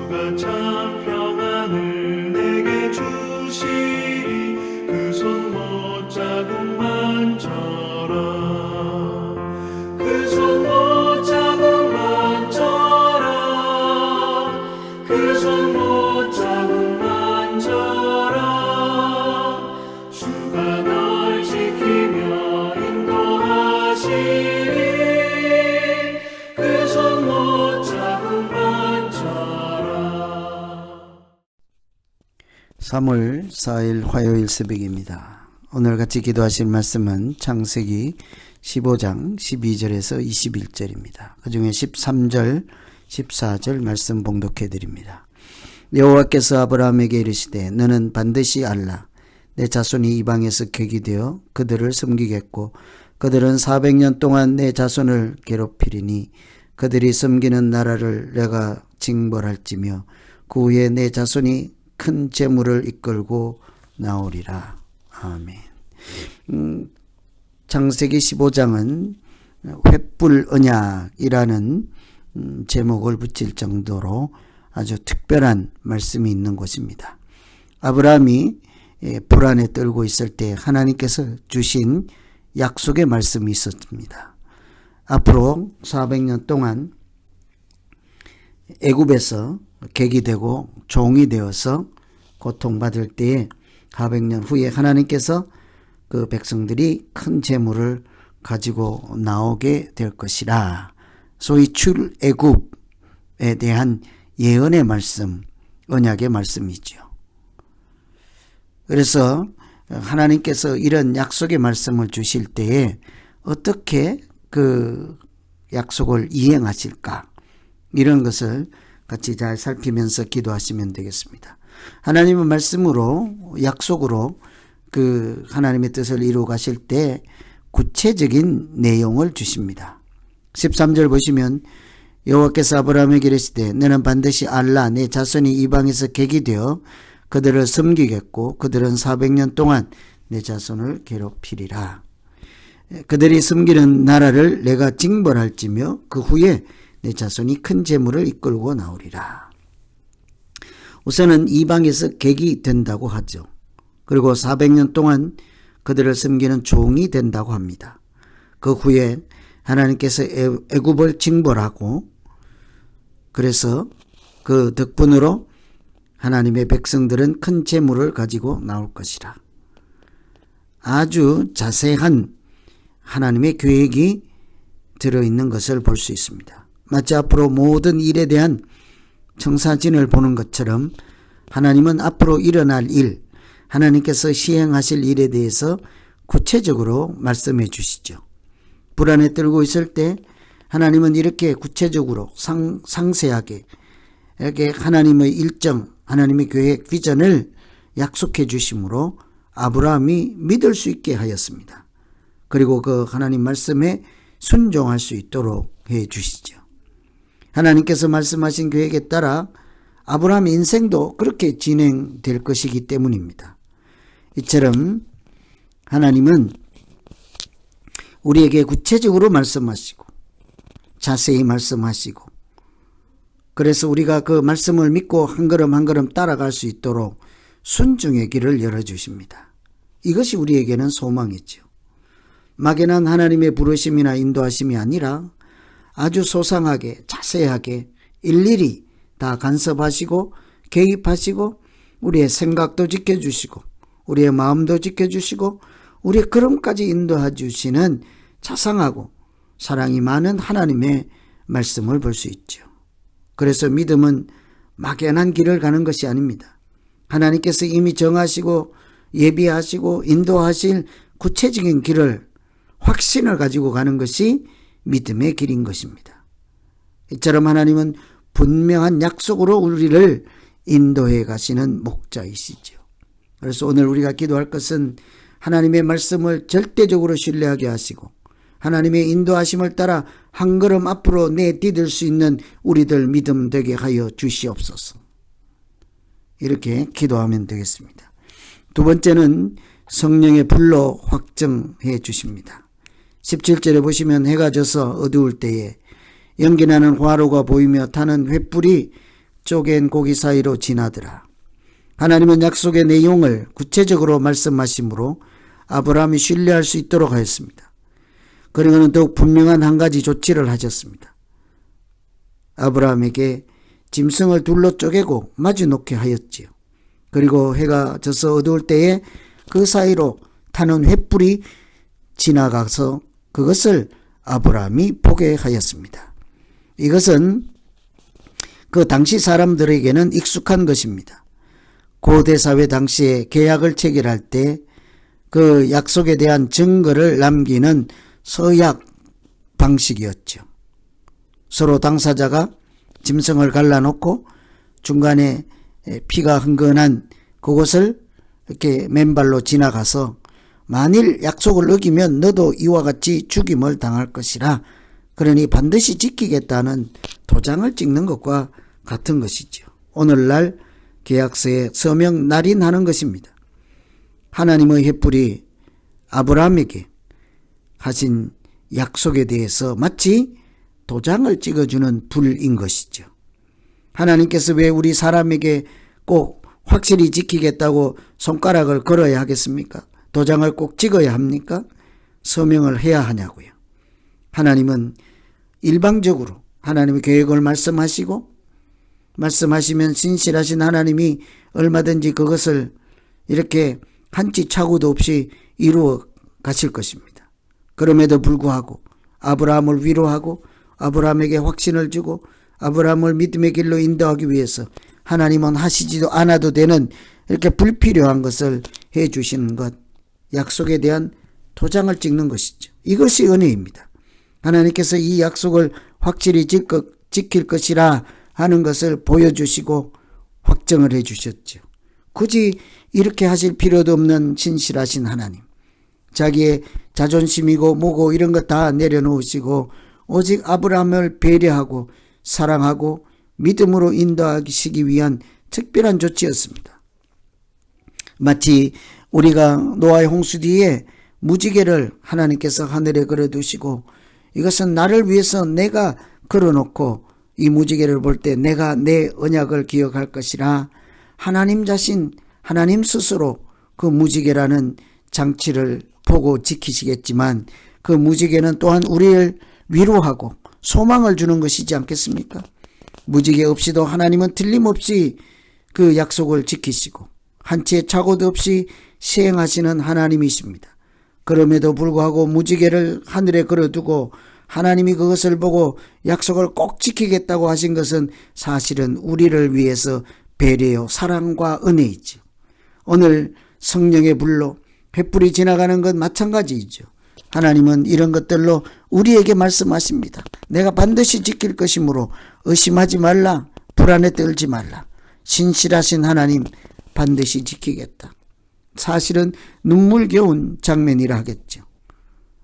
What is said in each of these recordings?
주가 참 평안을 내게 주시리. 그 손 못자국만 져라. 그 손 못자국만 져라. 그 손 못자국만 져라. 주가 널 지키며 인도하시리. 그 손 못자국만 져라. 3월 4일 화요일 새벽입니다. 오늘 같이 기도하실 말씀은 창세기 15장 12절에서 21절입니다. 그 중에 13절, 14절 말씀 봉독해 드립니다. 여호와께서 아브라함에게 이르시되 너는 반드시 알라. 내 자손이 이방에서 객이 되어 그들을 섬기겠고 그들은 400년 동안 내 자손을 괴롭히리니 그들이 섬기는 나라를 내가 징벌할지며 그 후에 내 자손이 큰 재물을 이끌고 나오리라. 아멘. 창세기 15장은 횃불 언약이라는 제목을 붙일 정도로 아주 특별한 말씀이 있는 곳입니다. 아브라함이 불안에 떨고 있을 때 하나님께서 주신 약속의 말씀이 있었습니다. 앞으로 400년 동안 애굽에서 객이 되고 종이 되어서 고통받을 때에 400년 후에 하나님께서 그 백성들이 큰 재물을 가지고 나오게 될 것이라. 소위 출애굽에 대한 예언의 말씀, 언약의 말씀이죠. 그래서 하나님께서 이런 약속의 말씀을 주실 때에 어떻게 그 약속을 이행하실까? 이런 것을 같이 잘 살피면서 기도하시면 되겠습니다. 하나님은 말씀으로, 약속으로 그 하나님의 뜻을 이루어 가실 때 구체적인 내용을 주십니다. 13절 보시면 여호와께서 아브라함에게 이르시되 너는 반드시 알라. 내 자손이 이방에서 객이 되어 그들을 섬기겠고 그들은 400년 동안 내 자손을 괴롭히리라. 그들이 섬기는 나라를 내가 징벌할지며 그 후에 내 자손이 큰 재물을 이끌고 나오리라. 우선은 이방에서 객이 된다고 하죠. 그리고 400년 동안 그들을 섬기는 종이 된다고 합니다. 그 후에 하나님께서 애굽을 징벌하고 그래서 그 덕분으로 하나님의 백성들은 큰 재물을 가지고 나올 것이라. 아주 자세한 하나님의 계획이 들어있는 것을 볼 수 있습니다. 마치 앞으로 모든 일에 대한 청사진을 보는 것처럼 하나님은 앞으로 일어날 일, 하나님께서 시행하실 일에 대해서 구체적으로 말씀해 주시죠. 불안에 떨고 있을 때 하나님은 이렇게 구체적으로 상세하게 이렇게 하나님의 일정, 하나님의 계획, 비전을 약속해 주심으로 아브라함이 믿을 수 있게 하였습니다. 그리고 그 하나님 말씀에 순종할 수 있도록 해 주시죠. 하나님께서 말씀하신 계획에 따라 아브라함의 인생도 그렇게 진행될 것이기 때문입니다. 이처럼 하나님은 우리에게 구체적으로 말씀하시고 자세히 말씀하시고 그래서 우리가 그 말씀을 믿고 한 걸음 한 걸음 따라갈 수 있도록 순종의 길을 열어주십니다. 이것이 우리에게는 소망이죠. 막연한 하나님의 부르심이나 인도하심이 아니라 아주 소상하게 자세하게 일일이 다 간섭하시고 개입하시고 우리의 생각도 지켜주시고 우리의 마음도 지켜주시고 우리의 걸음까지 인도해 주시는 자상하고 사랑이 많은 하나님의 말씀을 볼 수 있죠. 그래서 믿음은 막연한 길을 가는 것이 아닙니다. 하나님께서 이미 정하시고 예비하시고 인도하실 구체적인 길을 확신을 가지고 가는 것이 믿음의 길인 것입니다. 이처럼 하나님은 분명한 약속으로 우리를 인도해 가시는 목자이시죠. 그래서 오늘 우리가 기도할 것은 하나님의 말씀을 절대적으로 신뢰하게 하시고 하나님의 인도하심을 따라 한 걸음 앞으로 내디딜 수 있는 우리들 믿음 되게 하여 주시옵소서. 이렇게 기도하면 되겠습니다. 두 번째는 성령의 불로 확정해 주십니다. 17절에 보시면 해가 져서 어두울 때에 연기나는 화로가 보이며 타는 횃불이 쪼갠 고기 사이로 지나더라. 하나님은 약속의 내용을 구체적으로 말씀하심으로 아브라함이 신뢰할 수 있도록 하였습니다. 그리고는 더욱 분명한 한 가지 조치를 하셨습니다. 아브라함에게 짐승을 둘로 쪼개고 마주놓게 하였지요. 그리고 해가 져서 어두울 때에 그 사이로 타는 횃불이 지나가서 그것을 아브라함이 보게 하였습니다. 이것은 그 당시 사람들에게는 익숙한 것입니다. 고대 사회 당시에 계약을 체결할 때 그 약속에 대한 증거를 남기는 서약 방식이었죠. 서로 당사자가 짐승을 갈라놓고 중간에 피가 흥건한 그곳을 이렇게 맨발로 지나가서 만일 약속을 어기면 너도 이와 같이 죽임을 당할 것이라, 그러니 반드시 지키겠다는 도장을 찍는 것과 같은 것이죠. 오늘날 계약서에 서명 날인하는 것입니다. 하나님의 횃불이 아브라함에게 하신 약속에 대해서 마치 도장을 찍어주는 불인 것이죠. 하나님께서 왜 우리 사람에게 꼭 확실히 지키겠다고 손가락을 걸어야 하겠습니까? 도장을 꼭 찍어야 합니까? 서명을 해야 하냐고요. 하나님은 일방적으로 하나님의 계획을 말씀하시면 신실하신 하나님이 얼마든지 그것을 이렇게 한치 착오도 없이 이루어 가실 것입니다. 그럼에도 불구하고 아브라함을 위로하고 아브라함에게 확신을 주고 아브라함을 믿음의 길로 인도하기 위해서 하나님은 하시지도 않아도 되는 이렇게 불필요한 것을 해 주시는 것, 약속에 대한 도장을 찍는 것이죠. 이것이 은혜입니다. 하나님께서 이 약속을 확실히 지킬 것이라 하는 것을 보여주시고 확정을 해 주셨죠. 굳이 이렇게 하실 필요도 없는 신실하신 하나님, 자기의 자존심이고 뭐고 이런 것 다 내려놓으시고 오직 아브라함을 배려하고 사랑하고 믿음으로 인도하시기 위한 특별한 조치였습니다. 마치 우리가 노아의 홍수 뒤에 무지개를 하나님께서 하늘에 걸어두시고 이것은 나를 위해서 내가 걸어놓고 이 무지개를 볼 때 내가 내 언약을 기억할 것이라, 하나님 자신, 하나님 스스로 그 무지개라는 장치를 보고 지키시겠지만 그 무지개는 또한 우리를 위로하고 소망을 주는 것이지 않겠습니까? 무지개 없이도 하나님은 틀림없이 그 약속을 지키시고 한치의 착오도 없이 시행하시는 하나님이십니다. 그럼에도 불구하고 무지개를 하늘에 걸어두고 하나님이 그것을 보고 약속을 꼭 지키겠다고 하신 것은 사실은 우리를 위해서 배려요, 사랑과 은혜이죠. 오늘 성령의 불로 횃불이 지나가는 것 마찬가지이죠. 하나님은 이런 것들로 우리에게 말씀하십니다. 내가 반드시 지킬 것이므로 의심하지 말라, 불안에 떨지 말라. 신실하신 하나님 반드시 지키겠다. 사실은 눈물겨운 장면이라 하겠죠.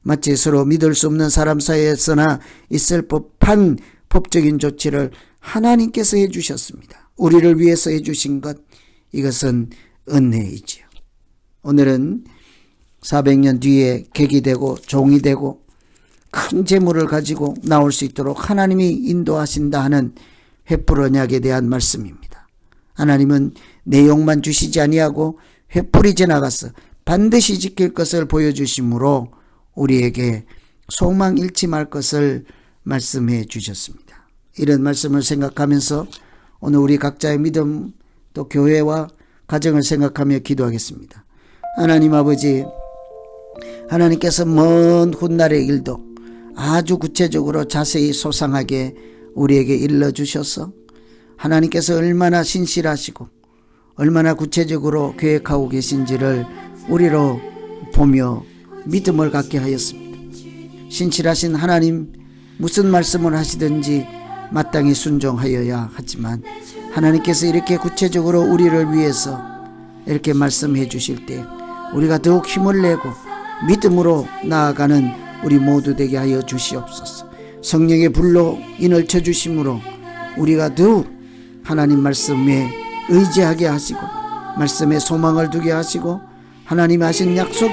마치 서로 믿을 수 없는 사람 사이에서나 있을 법한 법적인 조치를 하나님께서 해주셨습니다. 우리를 위해서 해주신 것, 이것은 은혜이지요. 오늘은 400년 뒤에 객이 되고 종이 되고 큰 재물을 가지고 나올 수 있도록 하나님이 인도하신다 하는 횃불 언약에 대한 말씀입니다. 하나님은 내용만 주시지 아니하고 횃불이 지나가서 반드시 지킬 것을 보여주심으로 우리에게 소망 잃지 말 것을 말씀해 주셨습니다. 이런 말씀을 생각하면서 오늘 우리 각자의 믿음 또 교회와 가정을 생각하며 기도하겠습니다. 하나님 아버지, 하나님께서 먼 훗날의 일도 아주 구체적으로 자세히 소상하게 우리에게 일러주셔서 하나님께서 얼마나 신실하시고 얼마나 구체적으로 계획하고 계신지를 우리로 보며 믿음을 갖게 하였습니다. 신실하신 하나님, 무슨 말씀을 하시든지 마땅히 순종하여야 하지만 하나님께서 이렇게 구체적으로 우리를 위해서 이렇게 말씀해 주실 때 우리가 더욱 힘을 내고 믿음으로 나아가는 우리 모두 되게 하여 주시옵소서. 성령의 불로 인을 쳐주심으로 우리가 더욱 하나님 말씀에 의지하게 하시고 말씀에 소망을 두게 하시고 하나님이 하신 약속이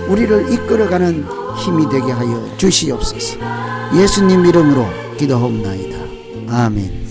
우리를 이끌어가는 힘이 되게 하여 주시옵소서. 예수님 이름으로 기도하옵나이다. 아멘.